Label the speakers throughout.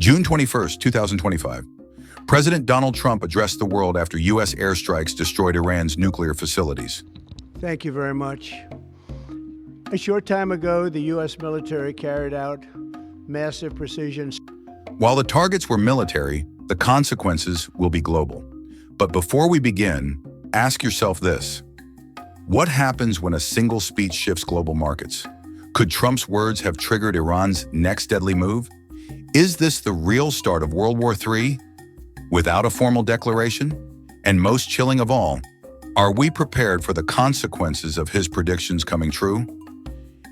Speaker 1: June 21st, 2025. President Donald Trump addressed the world after U.S. airstrikes destroyed Iran's nuclear facilities.
Speaker 2: Thank you very much. A short time ago, the U.S. military carried out massive precision.
Speaker 1: While the targets were military, the consequences will be global. But before we begin, ask yourself this. What happens when a single speech shifts global markets? Could Trump's words have triggered Iran's next deadly move? Is this the real start of World War III? Without a formal declaration? And most chilling of all, are we prepared for the consequences of his predictions coming true?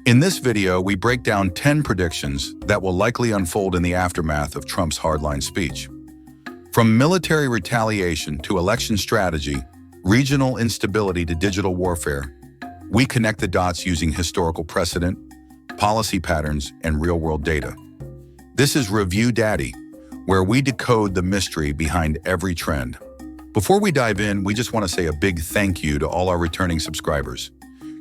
Speaker 1: In this video, we break down 10 predictions that will likely unfold in the aftermath of Trump's hardline speech. From military retaliation to election strategy, regional instability to digital warfare, we connect the dots using historical precedent, policy patterns, and real-world data. This is Review Daddy, where we decode the mystery behind every trend. Before we dive in, we just want to say a big thank you to all our returning subscribers.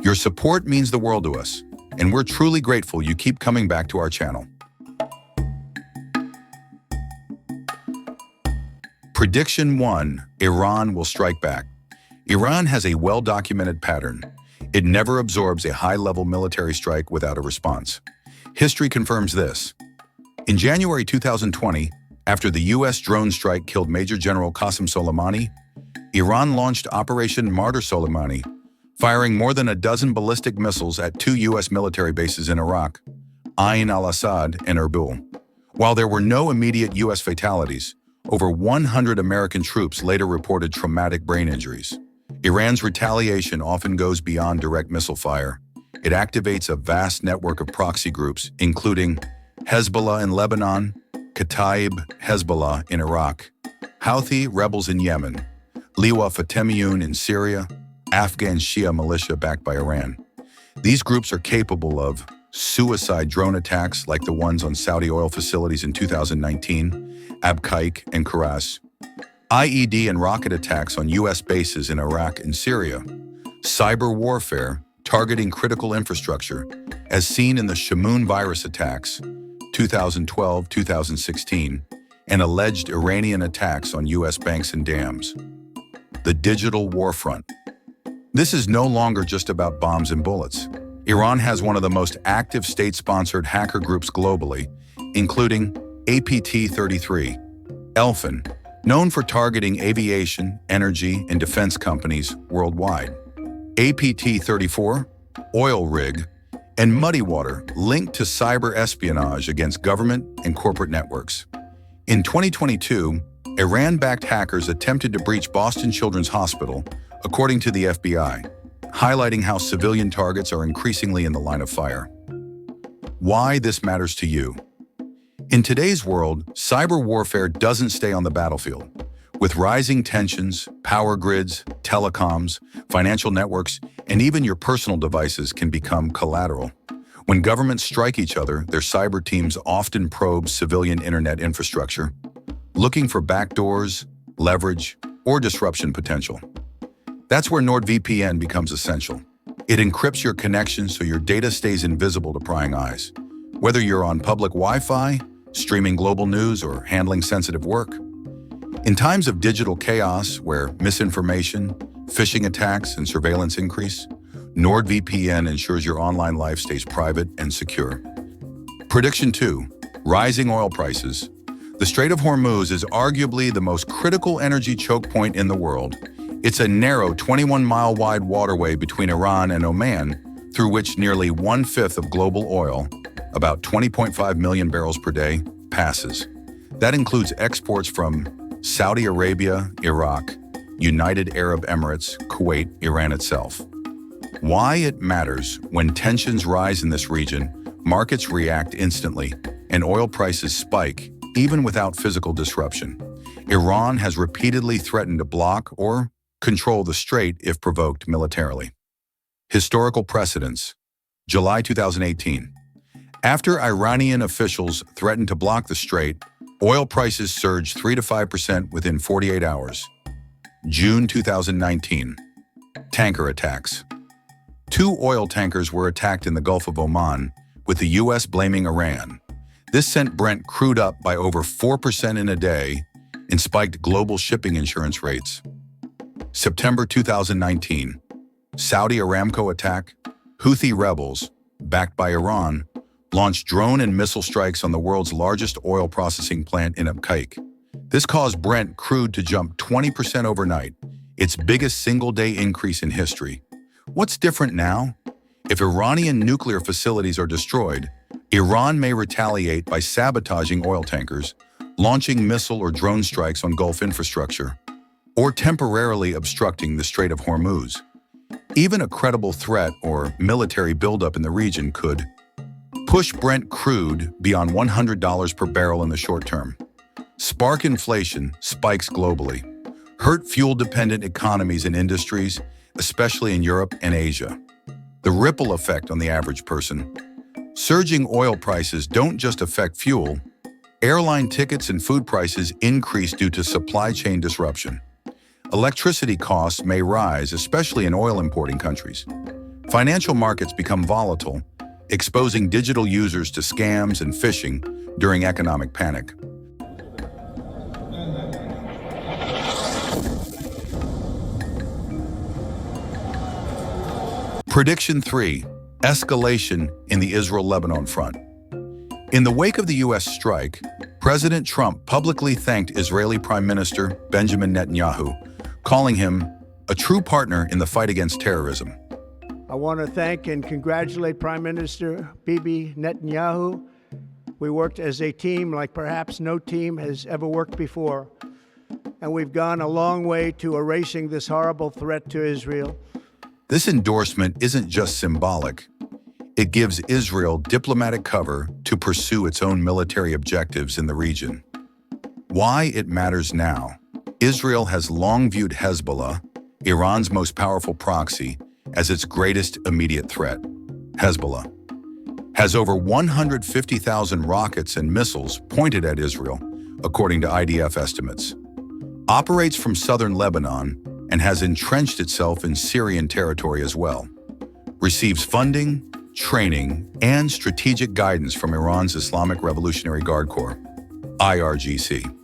Speaker 1: Your support means the world to us, and we're truly grateful you keep coming back to our channel. Prediction 1. Iran will strike back. Iran has a well-documented pattern. It never absorbs a high-level military strike without a response. History confirms this. In January 2020, after the U.S. drone strike killed Major General Qasem Soleimani, Iran launched Operation Martyr Soleimani, firing more than a dozen ballistic missiles at 2 U.S. military bases in Iraq, Ain al-Assad and Erbil. While there were no immediate U.S. fatalities, over 100 American troops later reported traumatic brain injuries. Iran's retaliation often goes beyond direct missile fire. It activates a vast network of proxy groups, including Hezbollah in Lebanon, Kataib Hezbollah in Iraq, Houthi rebels in Yemen, Liwa Fatemiyun in Syria, Afghan Shia militia backed by Iran. These groups are capable of suicide drone attacks like the ones on Saudi oil facilities in 2019, Abqaiq and Kuras, IED and rocket attacks on U.S. bases in Iraq and Syria, cyber warfare targeting critical infrastructure, as seen in the Shamoon virus attacks, 2012-2016, and alleged Iranian attacks on U.S. banks and dams. The digital war front. This is no longer just about bombs and bullets. Iran has one of the most active state-sponsored hacker groups globally, including APT-33, Elfin, known for targeting aviation, energy, and defense companies worldwide. APT-34, Oil Rig, and Muddy Water linked to cyber espionage against government and corporate networks. In 2022, Iran-backed hackers attempted to breach Boston Children's Hospital, according to the FBI, highlighting how civilian targets are increasingly in the line of fire. Why this matters to you. In today's world, cyber warfare doesn't stay on the battlefield. With rising tensions, power grids, telecoms, financial networks, and even your personal devices can become collateral. When governments strike each other, their cyber teams often probe civilian internet infrastructure, looking for backdoors, leverage, or disruption potential. That's where NordVPN becomes essential. It encrypts your connection so your data stays invisible to prying eyes. Whether you're on public Wi-Fi, streaming global news, or handling sensitive work. In times of digital chaos where misinformation, phishing attacks, and surveillance increase, NordVPN ensures your online life stays private and secure. Prediction 2. Rising oil prices. The Strait of Hormuz is arguably the most critical energy choke point in the world. It's a narrow 21-mile wide waterway between Iran and Oman, through which nearly 1/5 of global oil, about 20.5 million barrels per day, passes. That includes exports from Saudi Arabia, Iraq, United Arab Emirates, Kuwait, Iran itself. Why it matters. When tensions rise in this region, markets react instantly, and oil prices spike, even without physical disruption. Iran has repeatedly threatened to block or control the strait if provoked militarily. Historical precedents. July 2018. After Iranian officials threatened to block the strait, oil prices surged 3 to 5% within 48 hours. June 2019. Tanker attacks. 2 oil tankers were attacked in the Gulf of Oman, with the U.S. blaming Iran. This sent Brent crude up by over 4% in a day and spiked global shipping insurance rates. September 2019, Saudi Aramco attack. Houthi rebels, backed by Iran, launched drone and missile strikes on the world's largest oil processing plant in Abqaiq. This caused Brent crude to jump 20% overnight, its biggest single-day increase in history. What's different now? If Iranian nuclear facilities are destroyed, Iran may retaliate by sabotaging oil tankers, launching missile or drone strikes on Gulf infrastructure, or temporarily obstructing the Strait of Hormuz. Even a credible threat or military buildup in the region could push Brent crude beyond $100 per barrel in the short term, spark inflation, spikes globally, hurt fuel-dependent economies and industries, especially in Europe and Asia. The ripple effect on the average person. Surging oil prices don't just affect fuel. Airline tickets and food prices increase due to supply chain disruption. Electricity costs may rise, especially in oil-importing countries. Financial markets become volatile, exposing digital users to scams and phishing during economic panic. Prediction 3. Escalation in the Israel-Lebanon front. In the wake of the U.S. strike, President Trump publicly thanked Israeli Prime Minister Benjamin Netanyahu, calling him a true partner in the fight against terrorism.
Speaker 2: I want to thank and congratulate Prime Minister Bibi Netanyahu. We worked as a team like perhaps no team has ever worked before. And we've gone a long way to erasing this horrible threat to Israel.
Speaker 1: This endorsement isn't just symbolic. It gives Israel diplomatic cover to pursue its own military objectives in the region. Why it matters now. Israel has long viewed Hezbollah, Iran's most powerful proxy, as its greatest immediate threat. Hezbollah has over 150,000 rockets and missiles pointed at Israel, according to IDF estimates, operates from southern Lebanon, and has entrenched itself in Syrian territory as well, receives funding, training, and strategic guidance from Iran's Islamic Revolutionary Guard Corps, IRGC.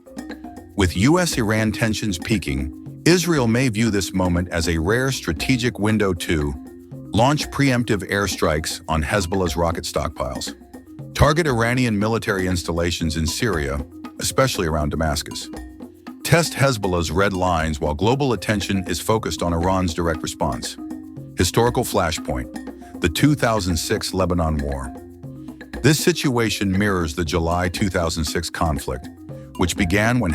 Speaker 1: With U.S.-Iran tensions peaking, Israel may view this moment as a rare strategic window to launch preemptive airstrikes on Hezbollah's rocket stockpiles, target Iranian military installations in Syria, especially around Damascus, test Hezbollah's red lines while global attention is focused on Iran's direct response. Historical flashpoint, the 2006 Lebanon War. This situation mirrors the July 2006 conflict, which began when